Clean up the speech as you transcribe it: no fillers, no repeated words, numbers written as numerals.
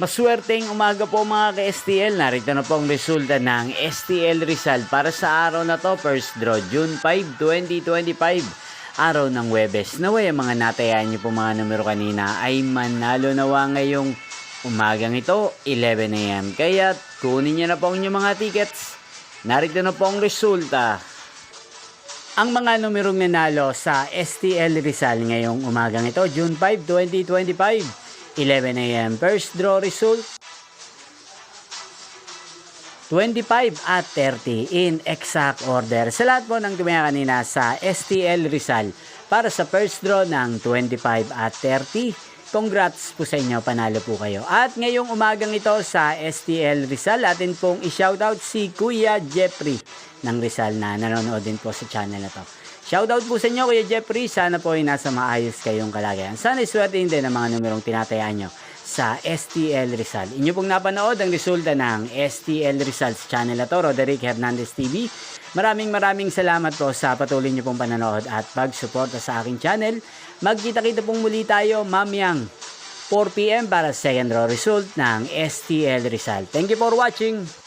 Maswerteng umaga po mga ka-STL. Narito na po ang resulta ng STL Rizal para sa araw na to. First draw, June 5, 2025. Araw ng Huwebes. Naway ang mga natayaan niyo po mga numero kanina ay manalo nawa ngayong umagang ito, 11 AM. Kaya kunin niyo na po ang inyong mga tickets. Narito na po ang resulta. Ang mga numerong nanalo sa STL Rizal ngayong umagang ito, June 5, 2025. 11 AM. First draw result 25 at 30 in exact order. Sa lahat po ng tumaya kanina sa STL Rizal para sa first draw ng 25 at 30. Congrats po sa inyo, panalo po kayo. At ngayong umagang ito sa STL Rizal, atin pong i-shoutout si Kuya Jeffrey ng Rizal na nanonood din po sa channel na to. Shoutout po sa inyo Kuya Jeffrey, sana po ay nasa maayos kayong kalagayan. Sana iswertein din ang mga numerong tinatayaan nyo sa STL Rizal. Inyo pong napanood ang resulta ng STL Rizal sa channel na to, Roderick Hernandez TV. Maraming salamat po sa patuloy nyo pong panonood at pagsuporta sa aking channel. Magkita-kita pong muli tayo mamayang 4 PM para sa second draw result ng STL Rizal. Thank you for watching.